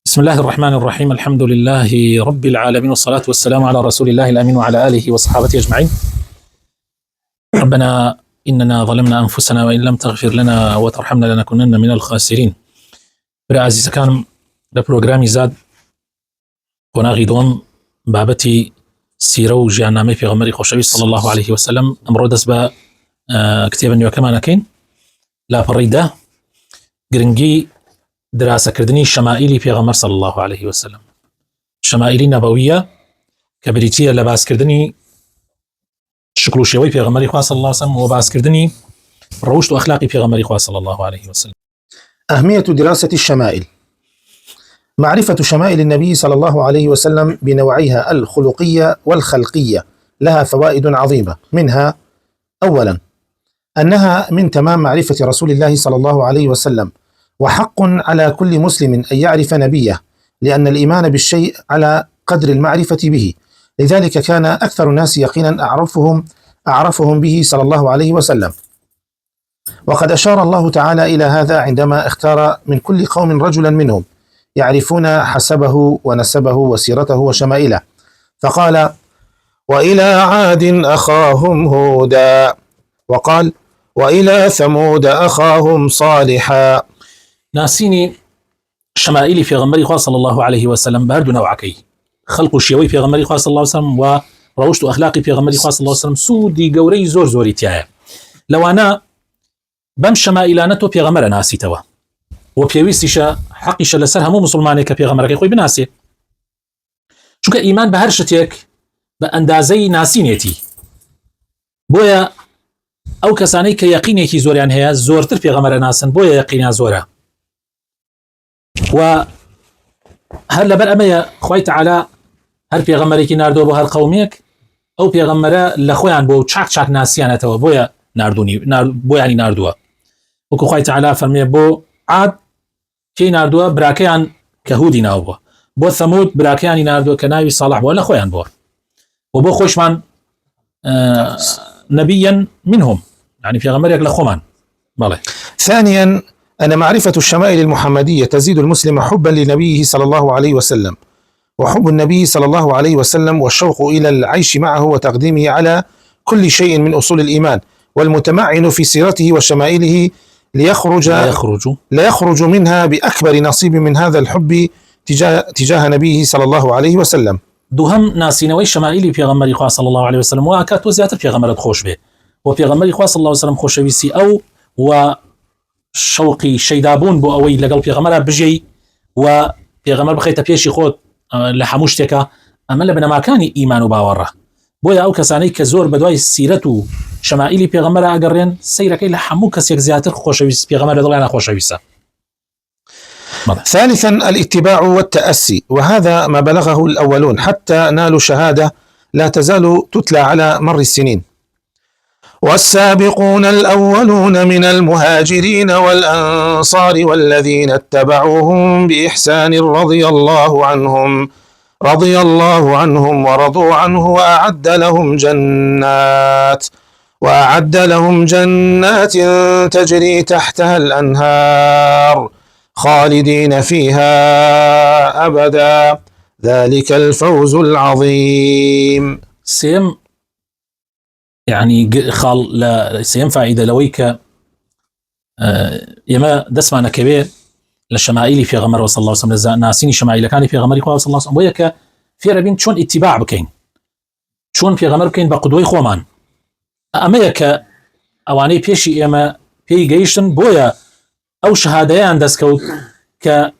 بسم الله الرحمن الرحيم. الحمد لله رب العالمين، والصلاة والسلام على رسول الله الأمين وعلى آله وصحابته أجمعين. ربنا إننا ظلمنا أنفسنا وإن لم تغفر لنا وترحمنا لنكونن من الخاسرين. برا عزيز كان لبروغرامي زاد قناغي دوم بابتي سيرو جيانامي في غمري خوشوي صلى الله عليه وسلم. أمرو دس با كتابا نيو كمان أكين لا فريدة قرنجي دراسة كردني شمائلي في غمر صلى الله عليه وسلم، شمائلي نبوية كبريتية لباس كردني شكل شوي في غمر صلى الله عليه وسلم، وباس كردني روشت أخلاقي في غمر صلى الله عليه وسلم. أهمية دراسة الشمائل. معرفة شمائل النبي صلى الله عليه وسلم بنوعيها الخلقية والخلقية لها فوائد عظيمة، منها أولا أنها من تمام معرفة رسول الله صلى الله عليه وسلم، وحق على كل مسلم أن يعرف نبيه، لأن الإيمان بالشيء على قدر المعرفة به، لذلك كان أكثر الناس يقينا أعرفهم به صلى الله عليه وسلم. وقد أشار الله تعالى إلى هذا عندما اختار من كل قوم رجلا منهم يعرفون حسبه ونسبه وسيرته وشمائله، فقال: وإلى عاد أخاهم هودا، وقال: وإلى ثمود أخاهم صالحا. ناسيني شمائلي في غمر صلى الله عليه وسلم بهردو نوعكي خلق الشيوي في غمر صلى الله عليه وسلم، وروشت أخلاقي في غمر صلى الله عليه وسلم سودي قوري زور زوري تيايا. لو أنا بم شمائلانتو في غمر ناسي توا وبيويستش حقيش لسرها مو مسلماني كفي غمرك يخوي بناسي شو كإيمان بهرشتك بأندازي ناسينيتي بويا أو كساني كيقينيكي زوريان هيا زورتر في غمر ناسن بويا يقينها زورا. وهل لبر أمي خوي تعالى هل في غمرك ناردو بو هل قوميك أو في غمرة لخويان بو تشاك ناسيانة توا بويا ناردوني بو يعني ناردوا وكو خوي تعالى فرمي بو عاد كي ناردوا براكيان كهودي ناوبوا، بو ثمود براكيان ناردوا كناوي صالح بو لخويان بو، وبو خوشمان نبيا منهم يعني في غمرك لخومان بالي. ثانيا أن معرفة الشمائل المحمدية تزيد المسلم حبا لنبيه صلى الله عليه وسلم، وحب النبي صلى الله عليه وسلم والشوق إلى العيش معه وتقديمه على كل شيء من أصول الإيمان، والمتمعن في سيرته وشمائله لا يخرج منها بأكبر نصيب من هذا الحب تجاه نبيه صلى الله عليه وسلم. دوهم ناسينوي شمائلي في غمر صلى الله عليه وسلم وأكات وزيادة في غمرة خوش به، وفي غمر صلى الله عليه وسلم خوش بيسي أو وشوقي شيدابون بو أوي لقل في غمرة بجي وفي غمر بخيت بيشي خود لحموشتك أما لبنا ما كان إيمان باوره بويا أو كساني كزور بدواي سيرته شمائلي في غمرة أقرين سيرك إلا حمو كسيك زيادة خوش بيس في غمرة دولينا خوش بيسا. ثالثا الاتباع والتأسي، وهذا ما بلغه الأولون حتى نالوا شهادة لا تزال تتلى على مر السنين. والسابقون الأولون من المهاجرين والأنصار والذين اتبعوهم بإحسان رضي الله عنهم ورضوا عنه وأعد لهم جنات تجري تحتها الأنهار خالدين فيها أبدا، ذلك الفوز العظيم. سيم يعني سيم فائدة لويك يما دسمانا كبير للشمائلي في غمر صلى الله عليه وسلم ناسيني شمائل كان في غمر صلى الله عليه وسلم ويك في ربين شون اتباع بكين شون في غمر بكين بقدوي خومان أميك أواني بيشي يما بي جيشن بويا أو شهاديان دسكوت ك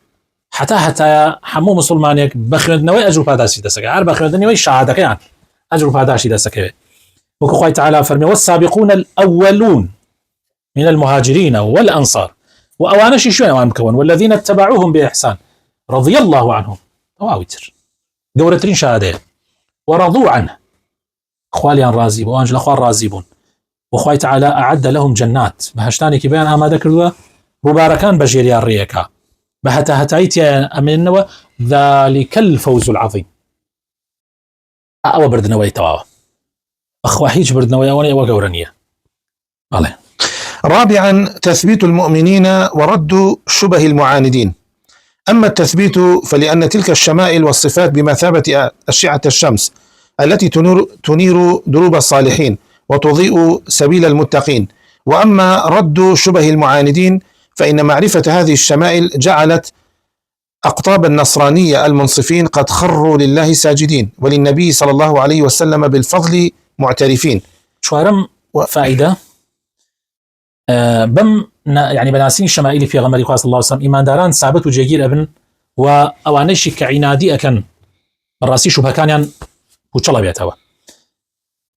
حتى حمو مسلمانيك بخيرنوي أجر فاداشي دسك عارف بخيرنوي شهادة كان أجر فاداشي دسك. وكخوي تعالى فرمي: والسابقون الأولون من المهاجرين والأنصار وأوانشي شو أوان مكون والذين اتبعوهم بإحسان رضي الله عنهم واوتر قورترين شهادة ورضوا عنه خواليان رازيب وأنجل أخوان رازيبون. وخوي تعالى أعد لهم جنات بهشتاني كبيان أما ذكروا مباركان بجيريان ريكا بهتا هتايتي أمنوا ذلك الفوز العظيم. أو بردنوي تواوا أخواهيج بردنوي أواني وقورانية. رابعا تثبيت المؤمنين ورد شبه المعاندين، أما التثبيت فلأن تلك الشمائل والصفات بمثابة أشعة الشمس التي تنير دروب الصالحين وتضيء سبيل المتقين. وأما رد شبه المعاندين فإن معرفة هذه الشمائل جعلت أقطاب النصرانية المنصفين قد خروا لله ساجدين وللنبي صلى الله عليه وسلم بالفضل معترفين. چوارم فائدة بم يعني بناسين الشمائل في غمر صلى الله عليه وسلم إيمان داران ثابت وجيجير ابن وأوانيش كعنادي أكن بالراسي شبه كان وچلا بيتوا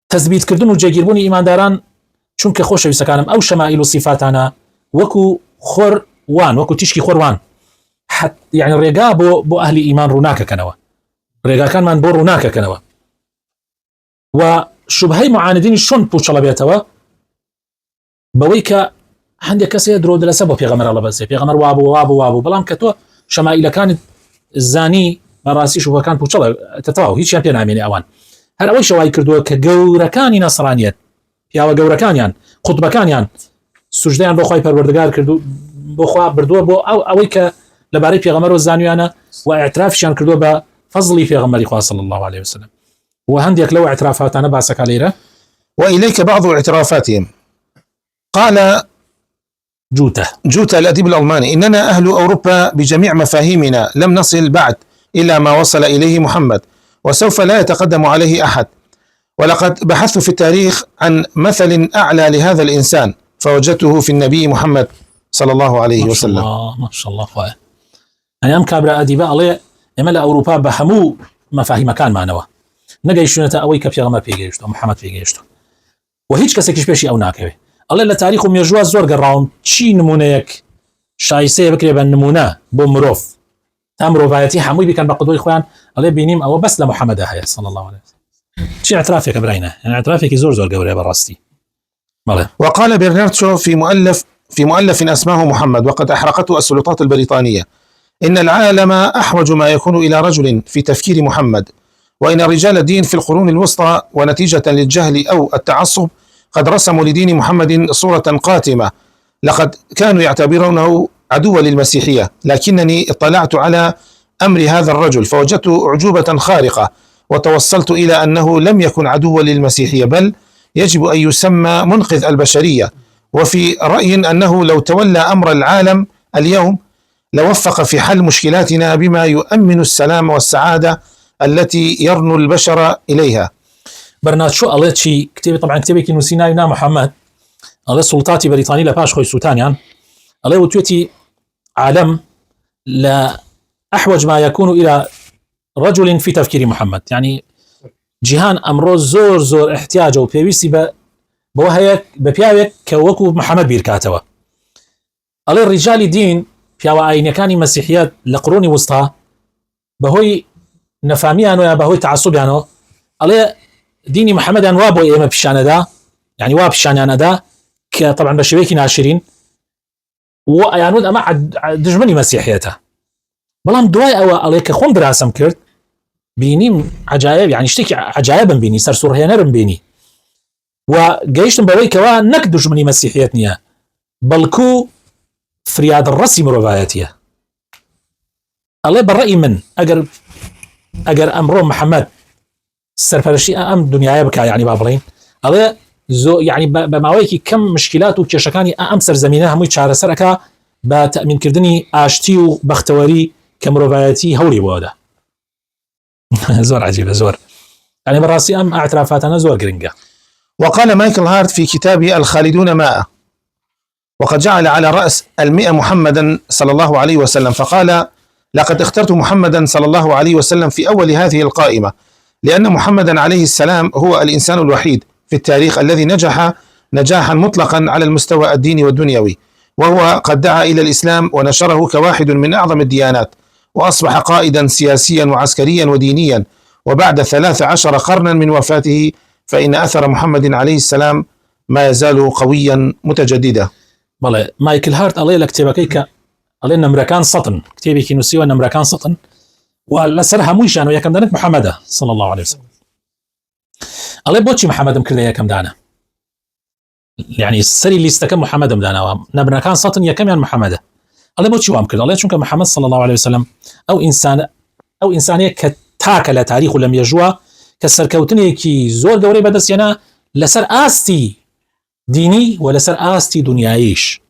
تثبيت كردن وجيجير بوني إيمان داران چونك خوش بسكانم أو شمائل وصفاتنا وكو خور وان وكو تشكي خور وان حتى يعني الرجاء بو أهل إيمان روناك كنوا الرجاء كان من بو روناك كنوا وشبهي معاندين شون بوچلا بيتوا بويك عندك كسي درود لسبب في غمر الله بس في غمر وابو بلام كتو شمائل كانت الزاني مراسي شو كان بوچلا تتواو هيك شيء بينامي اوان هل اول شوي كردو كجوركاني نصرانيت يا جوركانيان خطبكانيان سجدان بو خوي پروردگار كردو بو خوا بردو بو اويك لباري في غمر الزانيانا واعتراف شان كردو بفضلي في غمر صلى الله عليه وسلم وهنديك لو اعترافات انا باسك عليها. وإليك بعض اعترافاتهم. قال جوتا الأديب الألماني: إننا أهل أوروبا بجميع مفاهيمنا لم نصل بعد إلى ما وصل إليه محمد، وسوف لا يتقدم عليه أحد. ولقد بحثت في التاريخ عن مثل أعلى لهذا الإنسان فوجدته في النبي محمد صلى الله عليه وسلم. ما شاء الله خواه. يعني أم كابرا أديباء الله إمال أوروبا بحمو مفاهيم كان معنوا نجيشونة أوي كبير غمر بيجيشتو محمد بيجيشتو وهيج كسكش بيشي أو ناكبه الله لا تاريخ ميجوا زور قراهم شي نمونيك شايسه بكري بن نمونه بمروف تمرو فايتي حموي بكن بقدوي اخوان الله بينيم او بس لمحمد هيا صلى الله عليه وسلم شي اعترافك برينا يعني اعترافك زور قوري براستي. وقال برنارد شو في مؤلف اسماه محمد وقد احرقته السلطات البريطانيه: ان العالم احوج ما يكون الى رجل في تفكير محمد، وان رجال الدين في القرون الوسطى ونتيجه للجهل او التعصب قد رسموا لدين محمد صورة قاتمة، لقد كانوا يعتبرونه عدوا للمسيحية، لكنني اطلعت على أمر هذا الرجل فوجدته أعجوبة خارقة، وتوصلت إلى أنه لم يكن عدوا للمسيحية بل يجب أن يسمى منقذ البشرية. وفي رأي أنه لو تولى أمر العالم اليوم لوفق في حل مشكلاتنا بما يؤمن السلام والسعادة التي يرنو البشر إليها. برنارد شو الله شي كتابي طبعا كتابي كي نسينا محمد الله سلطاتي بريطاني لباش خوي سلطانيان الله وتوتي عالم لا أحوج ما يكون إلى رجل في تفكير محمد، يعني جهان أمره زور احتياجه وبيويسي بوهيك ببياوك كوكو محمد بيركاتوا الله الرجال دين بياوا أين كان مسيحيات لقرون وسطى بهوي نفاميانو يا بهوي تعصبيانو الله ديني محمد أن وابو إيما بشان دا يعني واب بشان دا كطبعا بشبيكي ناشرين ويعنود أما دجمني مسيحيته بلام دواي أو عليك خون براسم كرت بينيم عجائب يعني اشتكي عجائبا بيني سرسور هينرم بيني وقيشتم بويك ونك دجمني مسيحيتني بلكو فرياد الرسم رواياتيه الله بالرأي من أجر أمره محمد سرفرشي أم دنياي بك يعني بابلين الله زو يعني بماويكي كم مشكلات وكشكاني أم سر زمينها مي شهر سركا بتأمين كردني آشتي وبختوري كمروفايتي هولي بودا زور عجيبة زور يعني براسي أم اعترافاتنا زور قرنقة. وقال مايكل هارت في كتابه الخالدون ماء: وقد جعل على رأس 100 محمدا صلى الله عليه وسلم، فقال: لقد اخترت محمدا صلى الله عليه وسلم في أول هذه القائمة لأن محمدا عليه السلام هو الإنسان الوحيد في التاريخ الذي نجح نجاحا مطلقا على المستوى الديني والدنيوي، وهو قد دعا إلى الإسلام ونشره كواحد من أعظم الديانات، وأصبح قائدا سياسيا وعسكريا ودينيا. وبعد 13 قرنا من وفاته فإن أثر محمد عليه السلام ما يزال قويا متجددا. بله مايكل هارت الله لك كتابك الله نمركان سطن كتابي كي نسيوا نمركان سطن ولا سرها مويشان ويا كم دانت محمد صلى الله عليه وسلم الله بوتشي محمد مكرده يا كم دانا يعني السري اللي استكم محمد مدانا نمركان سطن يا كم يعني محمد الله بۆچی وام کرد؟ الله چونکە محەممەد صلی الله عليه وسلم ئەو ئینسانەیە کە تاکە لە تاریخ و لە مێژووە کە سەرکەوتنێکی زۆر گەورەی بەدەستێنا لەسەر ئاستی دینی و لەسەر ئاستی دنیاییش.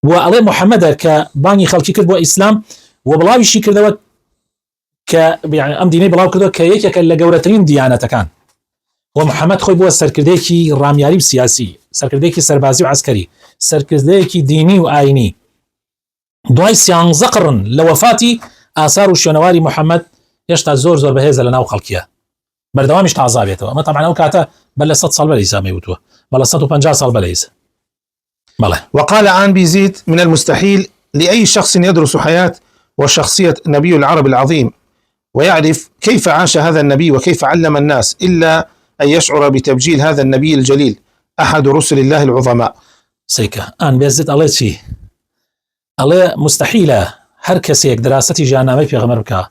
و ئەڵێ محەممەدە کە بانی خەڵکی کرد بۆ ئیسلام و بڵاویشی کردەوە کە ئەم دینەی بڵاو کردەوە کە یەکێکە لە گەورەترین دیانەتەکان. و محەممەد خۆی بووە سەرکردەیەکی ڕامیاری و سیاسی، سەرکردەیەکی سەربازی و عسکەری، سەرکردەیەکی دینی و ئاینی. دوای 13 قڕن لە وەفاتی ئاسار و شوێنەواری محەممەد هێشتا زۆر بەهێزە لە ناو خەڵکیە، بەردەوامیش تازا بێتەوە. ئەمە طبعا ئەو کاتە بە لە 100 ساڵ بەلەی سامی وتووە، بە لە 150 ساڵ بەلەیز. وقال عن بيزيد: من المستحيل لأي شخص يدرس حياة وشخصية نبي العرب العظيم ويعرف كيف عاش هذا النبي وكيف علم الناس إلا أن يشعر بتبجيل هذا النبي الجليل أحد رسل الله العظماء. سيكا آن بيزيد الله چی؟ الله مستحيلة هر کەسێک دراستي ژیاننامەی پێغەمبەر بکە.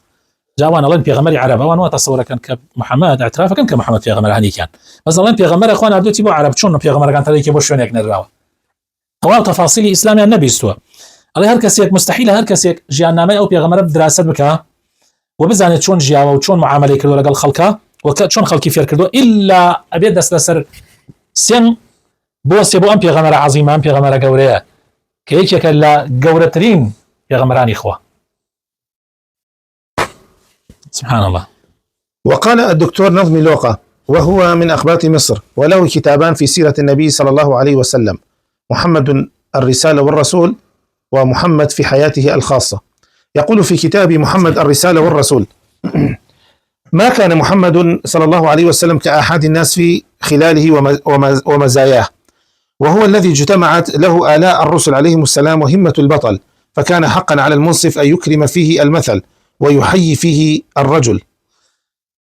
جاوان ئەڵێن پێغەمبەری عەرەب ئەوان وا تەسەوورەکەن کە محەممەد اعترافەکەن کە محەممەد پێغەمبەر هەنیکیان، بەس ئەڵێن پێغەمبەر خۆ نردووی بۆ عەرەب چۆن پێغەمبەرەکان تەڵێکی بۆ شوێنێک نەراوە. تەواو تەفاسیلی ئیسلامیان نەبیستووە. ئەڵێ هەر کەسێک مستحیلە هەر کەسێک ژیاننامەی ئەو پێغەمبەرە دراست بکە و بزانێت چۆن ژیاوە و چۆن معاملەی کردو لەگەڵ خەڵکە و چۆن خەڵکی فێر کردو ئیلا ئەبێت دەست لەسەر سێن بۆسێ بۆ ئەم پێغەمبەرە عەزیمە، ئەم پێغەمبەرە گەورەیە کە یەکێکە لە گەورەترین پێغەمبەرانی خوا. سبحان الله. وقال الدكتور نظمي لوقا وهو من أخبات مصر وله كتابان في سيرة النبي صلى الله عليه وسلم: محمد الرسالة والرسول، ومحمد في حياته الخاصة. يقول في كتاب محمد الرسالة والرسول: ما كان محمد صلى الله عليه وسلم كأحد الناس في خلاله ومزاياه، وهو الذي اجتمعت له آلاء الرسل عليهم السلام وهمة البطل، فكان حقا على المنصف أن يكرم فيه المثل ويحيي فيه الرجل.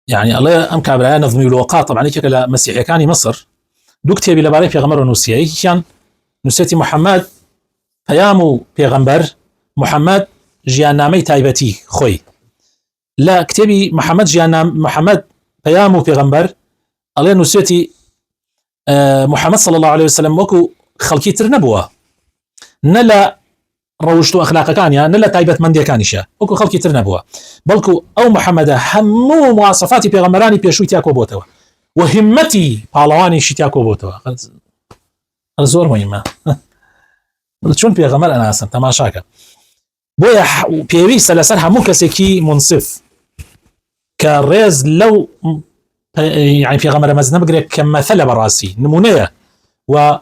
يعني الله أمكن برای نظمی لوقا طبعا که لا مسیحیەکانی مصر دوو کتێبی لەبارەی پێغەمبەر نووسیە. یەکیان نووسێتی محەممەد پەیام و پێغەمبەر، محەممەد ژیاننامەی تایبەتی خۆی. لە کتێبی محەممەد پەیام و پێغەمبەر ئەڵێ نووسێتی محەممەد صلی الله عليه وسلم وەکو خەڵکی تر نەبووە، نە لە ڕەوشت و ئەخلاقەکانیان نە لە تایبەتمەندیەکانیشە وەکو خەڵکی تر نەبووە، بەڵکو ئەو محەممەدە هەموو مواسەفاتی پێغەمبەرانی پێشووی تیا کۆبۆتەوە و هیمەتی پاڵەوانیشی تیا کۆبۆتەوە. زۆر مهمە چۆن پێغەمبەر ئەناسن تەماشاکە. بۆیە پێویستە لەسەر هەموو کەسێکی منصف کە ڕێز لەو يعني پێغەمبەرە مەزنە بگرێت کە مەثەلە بەڕاستی نمونەیە و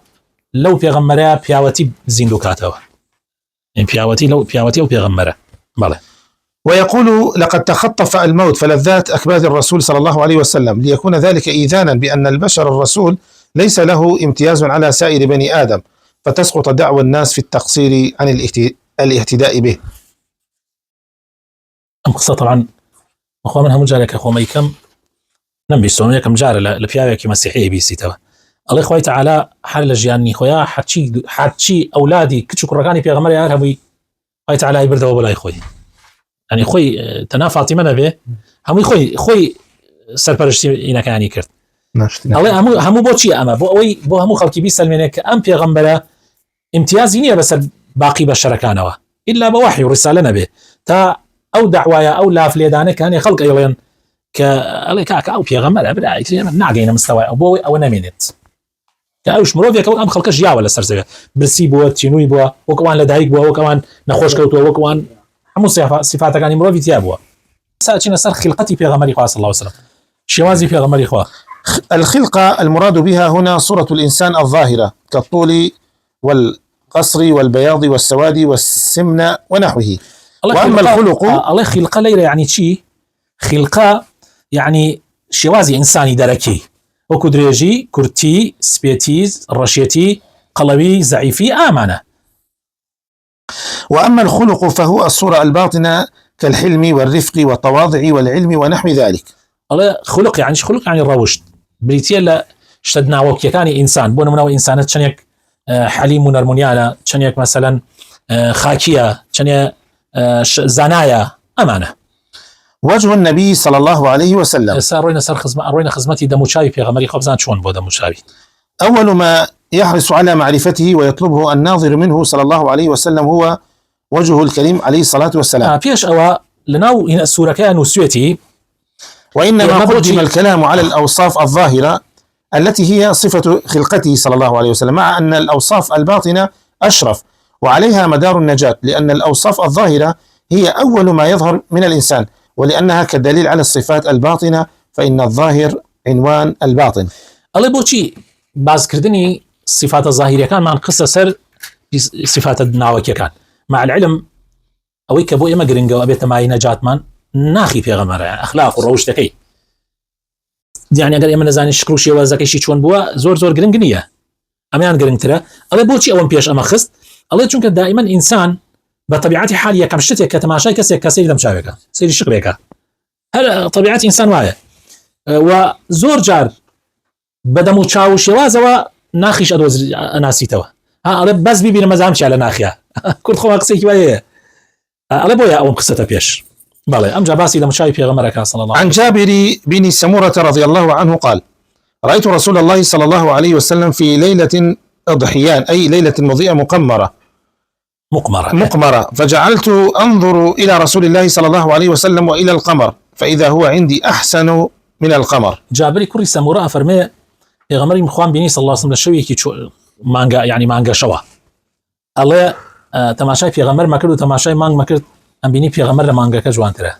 لەو پێغەمبەرە پیاوەتی زیندوو کاتەوە. پیاوەتی أو پیغمبره. بله. ويقول: لقد تخطف الموت فلذات أكباد الرسول صلى الله عليه وسلم، ليكون ذلك إيذانا بأن البشر الرسول ليس له امتياز على سائر بني آدم، فتسقط دعوى الناس في التقصير عن الاهتداء به. أم قصة طبعا أخوة منها مجالك أخوة ميكم نم بيسون يكم جار لبياوك مسيحية بيسيتوا. الله خوي تعالى حال جياني خويا حتشي أولادي كتشو كركاني في غمر يارهبي خوي تعالى يبرد وبلا خوي يعني خوي تنافعتي منه به هم خوي سرپرشتي إنا كاني كرت الله همو بوشي أما بو همو خلقي بيسلمينك أم في غمبرة امتيازينية بس باقي بشركانوا إلا بوحي ورسالة نبي تا أو دعوايا أو لاف ليدانه كان خلق أيضا كا أو في غمبرة بلا نعجينا مستوى أو نمينت كأوش مروفيا كوك أم خلق جيا ولا سرزة برسي بوا تشينوي بوا وكمان لدايك بوا وكمان نخوش كوتوا وكمان همو صفات كان مروفي تيابوا سأتينا سر خلقتي في غمري صلى الله عليه وسلم شوازي في غمري خوا. الخلقة المراد بها هنا صورة الإنسان الظاهرة كالطول والقصر والبياض والسواد والسمنة ونحوه. وأما الخلق الله خلقة ليرة يعني شي خلقة يعني شوازي إنساني دركي وكدريجي كرتي سبيتيز رشيتي قلوي زعيفي آمنة. وأما الخلق فهو الصورة الباطنة كالحلم والرفق والتواضع والعلم ونحو ذلك. الله خلق يعني خلق يعني الروشت بريتيلا شتدنا وكيكاني إنسان بونا منو إنسانة تشنيك حليم ونرمونيانا تشنيك مثلا خاكية تشنيك زنايا أمانة. وجه النبي صلى الله عليه وسلم أروينا خزمتي دموشاوي في غمري خبزان شون بو دموشاوي. أول ما يحرص على معرفته ويطلبه الناظر منه صلى الله عليه وسلم هو وجهه الكريم عليه الصلاة والسلام. فيش أو لناو إن السورة كان وسويتي، وإنما قدم الكلام على الأوصاف الظاهرة التي هي صفة خلقته صلى الله عليه وسلم، مع أن الأوصاف الباطنة أشرف وعليها مدار النجاة، لأن الأوصاف الظاهرة هي أول ما يظهر من الإنسان، ولأنها كالدليل على الصفات الباطنة، فإن الظاهر عنوان الباطن. الله بوشي باز كردني صفات الظاهرية كان مع قصة سر صفات الناوكية كان مع العلم أويك أبو إما قرنقا وأبيت معي نجاة من ناخي في غمرة يعني أخلاق وروش تكي يعني أقل إما نزاني شكروشي وزاكي شي چون بوا زور قرنقنية أميان قرنقترا الله بوشي أول بيش أما خست الله چونك دائما إنسان بطبيعتي حالية كمشتك كتماشاي كسيك كسير دمشاويك سير شقريك هل طبيعة إنسان وايا وزور جار بدمو تشاو شوازوا ناخيش أدوز أناسيتوا الله بس بيبي نمزامشي على ناخيا كل خو قصيك وايا الله بويا أول قصة بيش بالله أم جاباسي لما شايف يا غمرك صلى الله عليه وسلم. عن جابر بن سمرة رضي الله عنه قال: رأيت رسول الله صلى الله عليه وسلم في ليلة أضحيان، أي ليلة مضيئة مقمرة، فجعلت أنظر إلى رسول الله صلى الله عليه وسلم وإلى القمر، فإذا هو عندي أحسن من القمر. جابر كوري سمرة فرمي يا غمري مخوان بيني صلى الله عليه وسلم الشوي كي مانجا يعني مانجا شوا الله تماشاي في غمر ما كردو تماشاي مانج ما كرد أم بيني في غمر مانجا كجوان ترى.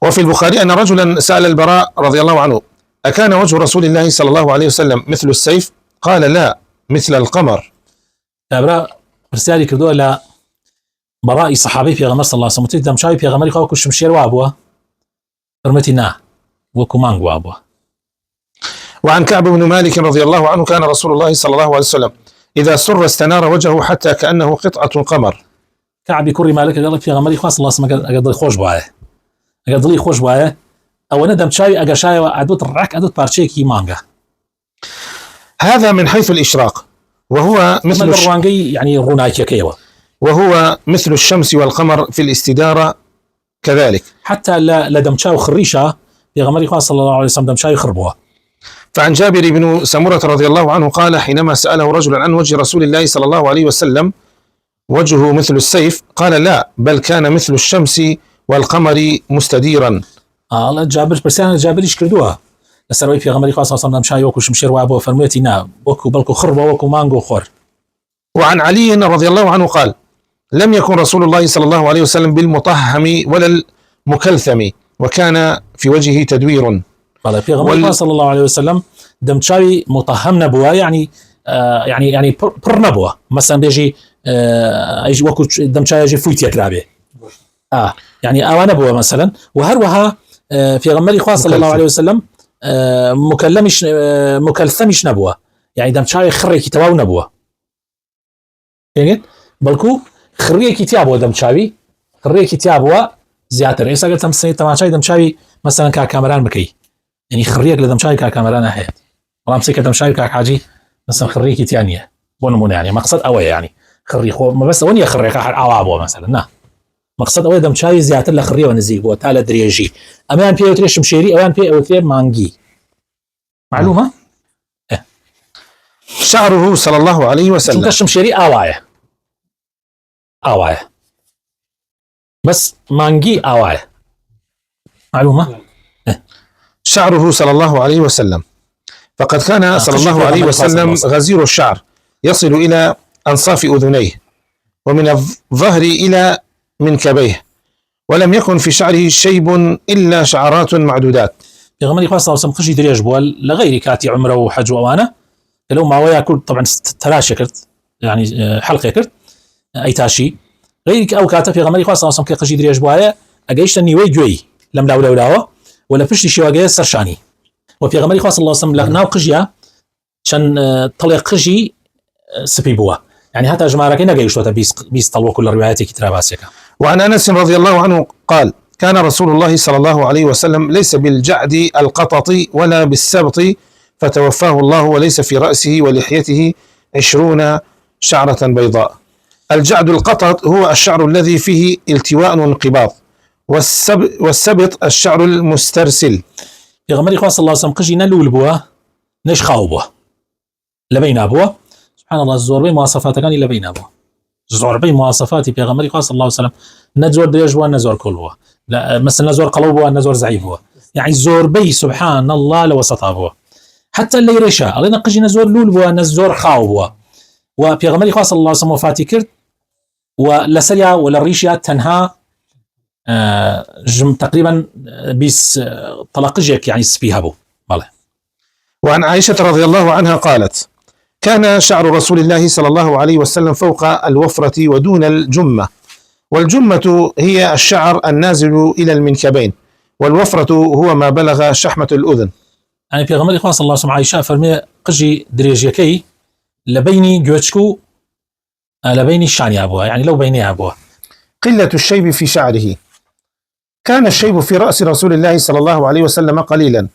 وفي البخاري أن رجلا سأل البراء رضي الله عنه: أكان وجه رسول الله صلى الله عليه وسلم مثل السيف؟ قال: لا، مثل القمر. براء رسالة كردو إلى براء صحابي في غمر صلى الله عليه وسلم تيجي تمشاي في غمر يخاف كل شمشير وابوه رمتنا وكو مانج وابوه. وعن كعب بن مالك رضي الله عنه: كان رسول الله صلى الله عليه وسلم إذا سر استنار وجهه حتى كأنه قطعة قمر. كعب يكوري مالك قال في غمر يخاف صلى الله عليه وسلم أقدر خوش بواه أقدر خوش بواه أو ندم شاي أجشاي وعدوت الرك عدوت بارشيكي مانجا. هذا من حيث الإشراق، وهو مثل يعني رونايكيكيوا، وهو مثل الشمس والقمر في الاستدارة كذلك، حتى لا دمشاو خريشة يا غمر يخاف صلى الله عليه وسلم دمشاي خربوه. فعن جابر بن سمرة رضي الله عنه قال: حينما سأله رجل عن وجه رسول الله صلى الله عليه وسلم وجهه مثل السيف؟ قال: لا، بل كان مثل الشمس والقمر مستديرا. الله جابر بس أنا جابر إيش كردوها السروي في غمر يخاف صلى الله عليه وسلم دمشاي وكو شمشير وابو فرميتي نا وكو بلكو خربوه وكو مانجو خور. وعن علي رضي الله عنه قال: لم يكن رسول الله صلى الله عليه وسلم بالمطهم ولا المكلثم، وكان في وجهه تدوير. قال في غمر صلى الله عليه وسلم دمشاي مطهم نبوه يعني بر نبوه مثلا بيجي يجي وكو دمشاي يجي فويت يكرابه يعني اوان نبوه مثلا. وهروها في غمر صلى الله عليه وسلم مكلثمش نبوه يعني دمشاي خريكي تواو نبوه يعني بلكو خريه كتابه دمشاوي خريه كتابه زياتر ايش قلت تمسي تماشاي دمشاوي مثلا كاميران بكي يعني خريك لدمشاي كاميران احياء والله مسكت دمشاي كحاجي مثلا خريه كتانيه بون يعني مقصد اوي يعني خريخ ما بس وني خريك عوابو مثلا نا مقصد اوي دمشاي زياتر لخريه ونزيق بو تالا دريجي امان في اوتريش مشيري اوان في اوتري مانجي معلومه شعره صلى الله عليه وسلم شمشيري آواية بس مانجي آواية معلومة شعره صلى الله عليه وسلم، فقد كان صلى الله عليه وسلم غزير الشعر يصل إلى أنصاف أذنيه ومن الظهر إلى منكبيه، ولم يكن في شعره شيب إلا شعرات معدودات. يا غمري خاصة وسم خشي دريج بوال لغير كاتي عمره وحج وأوانه لو ما ويا كل طبعا تلاشى كرت يعني حلقة كرت أي تاشي غيرك أو كاتب في غمري خاصة وسم كي خشي دريج بواله أجيش تني ويجوي لم لا ولا فيش شيء واجه سرشاني. وفي غمري خاصة الله وسم لغنا قجيا شن طلق قجي سبي بوا يعني حتى جماعة كنا جايش وتا بيس طلوا كل رواياتي كتراباسك. وعن أنس رضي الله عنه قال: كان رسول الله صلى الله عليه وسلم ليس بالجعد القطط ولا بالسبط، فتوفاه الله وليس في رأسه ولحيته 20 شعرة بيضاء. الجعد القطط هو الشعر الذي فيه التواء وانقباض، والسبط الشعر المسترسل. في غمري خاصة الله وسلم قجي نلول بوا نش خاوبوا لبين أبوه سبحان الله الزور بي مواصفات كان لبين أبوه زور بي مواصفات بيغمري صلى الله عليه وسلم نزور دريجوا نزور كل هو لا مثلا نزور قلوبه نزور زعيف هو يعني زور بي سبحان الله لوسط أبوه حتى اللي يرشا الله نقجي نزور لول بوا نزور خاو بوا وبيغمري صلى الله عليه وسلم وفاتي كرت ولا سريع ولا ريشيا تنها تقريبا بيس طلقجك يعني سبيها بو بالله. وعن عائشة رضي الله عنها قالت كان شعر رسول الله صلى الله عليه وسلم فوق الوفرة ودون الجمة، والجمة هي الشعر النازل إلى المنكبين، والوفرة هو ما بلغ شحمة الأذن. يعني في غمر إخوان صلى الله عليه وسلم عائشة فرمي قجي دريجيكي لبيني جوتشكو لبيني الشعني أبوها يعني لو بيني أبوها. قلة الشيب في شعره. كان الشيب في رأس رسول الله صلى الله عليه وسلم قليلا،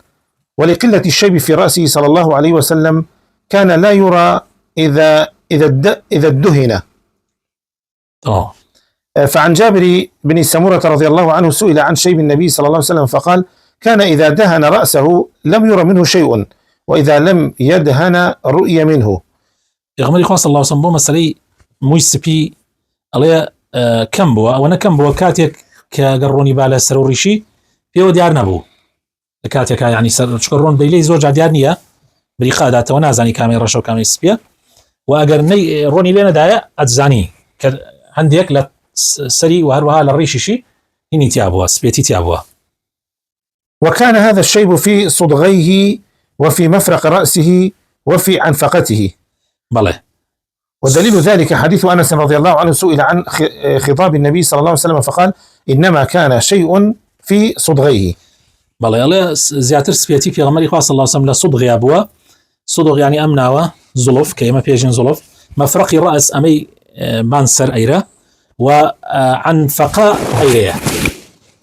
ولقلة الشيب في رأسه صلى الله عليه وسلم كان لا يرى إذا ادهن. فعن جابر بن سمرة رضي الله عنه سئل عن شيب النبي صلى الله عليه وسلم فقال كان إذا دهن رأسه لم يرى منه شيء، وإذا لم يدهن رؤي منه. يغمر إخوان صلى الله عليه وسلم بو مسألة مويسبي عليها كم بوا وانا كم بوا كاتيك كقروني بالا سروريشي فيو ديار نبو كاتيك يعني شكرون بيلي زوجة ديارنية بريقادات ونازاني كاميرا شو كاميرا سبيا وأقرني روني لنا دايا أتزاني عندك لا سري وهروها للريشيشي إني تيابوا سبيتي تيابوا. وكان هذا الشيب في صدغيه وفي مفرق رأسه وفي عنفقته. بله. ودليل ذلك حديث أنس رضي الله عنه سئل عن خطاب النبي صلى الله عليه وسلم فقال إنما كان شيء في صدغيه. بله الله زياتر سبيتي في غمر إخوة صلى الله عليه وسلم لصدغ أبوا صدغ يعني أمناوة زلف كيما بيجين زلف مفرق رأس أمي بانسر أيرة وعنفقاء أيرية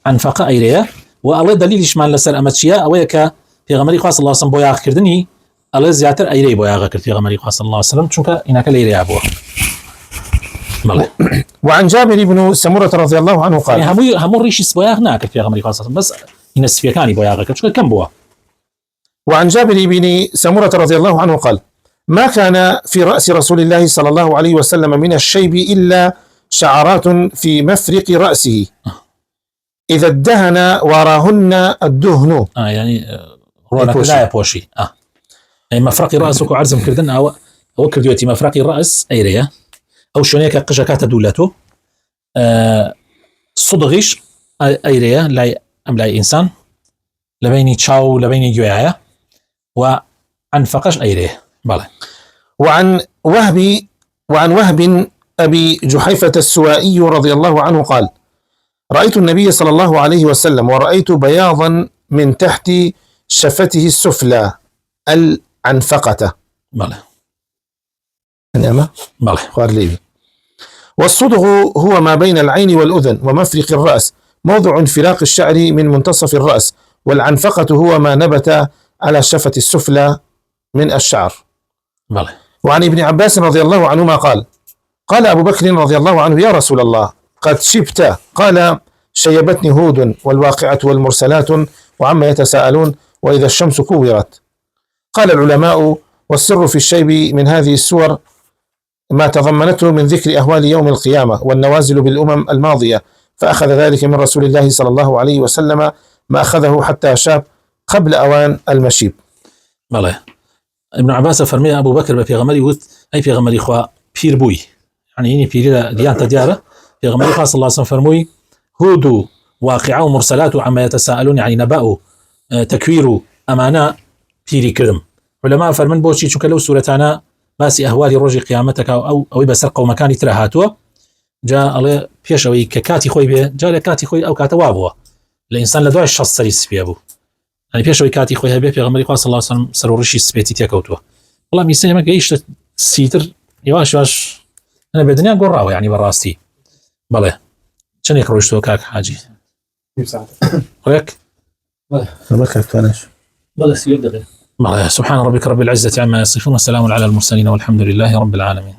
عنفقاء أيرية والله دليل إشمان لسر أمتشيا أويك في غمر إخوة صلى الله عليه وسلم بويا كردني الله زياتر أيري بويا كرد في غمر إخوة صلى الله عليه وسلم شنك إنك ليري أبوا. وعن جابر بن سمرة رضي الله عنه قال يعني همو ريش بويا هناك في غمر إخوة صلى الله عليه وسلم بس ينس في كاني بويا كرد شنك كم بوا. وعن جابر بن سمرة رضي الله عنه قال ما كان في رأس رسول الله صلى الله عليه وسلم من الشيب إلا شعرات في مفرق رأسه إذا ادهن وراهن الدهن. يعني رونك لا يبوشي يعني مفرق رأسك وعرزم كردن أو كرديوتي مفرق الرأس أيريا أو شونيك قشكات دولته صدغيش أيريا لا أملاي إنسان لبيني تشاو لبيني جويايا وعنفقش أيريا. بله. وعن وهب أبي جحيفة السوائي رضي الله عنه قال رأيت النبي صلى الله عليه وسلم ورأيت بياضا من تحت شفته السفلى العنفقة. بله. نعم. بله. خارليبي. والصدغ هو ما بين العين والأذن ومفرق الرأس موضع انفلاق الشعر من منتصف الرأس، والعنفقة هو ما نبت على الشفة السفلى من الشعر. بله. وعن ابن عباس رضي الله عنهما قال أبو بكر رضي الله عنه يا رسول الله قد شبت؟ قال شيبتني هود والواقعة والمرسلات وعما يتساءلون وإذا الشمس كورت. قال العلماء والسر في الشيب من هذه السور ما تضمنته من ذكر أهوال يوم القيامة والنوازل بالأمم الماضية، فأخذ ذلك من رسول الله صلى الله عليه وسلم ما أخذه حتى شاب قبل أوان المشيب. بله. ابن عباس فرمي أبو بكر في غمري قلت أي في غمري إخوة بير بوي يعني إني بير ديانة ديارة في غمري إخوة صلى الله عليه وسلم فرمي هود واقعة ومرسلات عما يتساءلون يعني نبأ تكوير أمانة بيري كرم. علماء فرمن بوشي شو كلو سورتانا باسي أهوالي روجي قيامتك أو بسرقة ومكاني ترهاتوا جاء الله بيشوي ككاتي خوي به جاء لكاتي خوي أو كاتوابوا الإنسان لدوع الشخص سريس بيابو يعني بيشوي كاتي خوي هبه في غمري إخوة صلى الله عليه وسلم سرورشي سبيتي تيكوتوا والله ميسي ما جايش سيتر يواش أنا بدنيا قرأه يعني براستي. بله. شن يكروش تو كاك حاجي كيف ساعة وياك بله فانش بله سيد غير. بله. سبحان ربك رب العزة عما يصفون وسلام على المرسلين والحمد لله رب العالمين.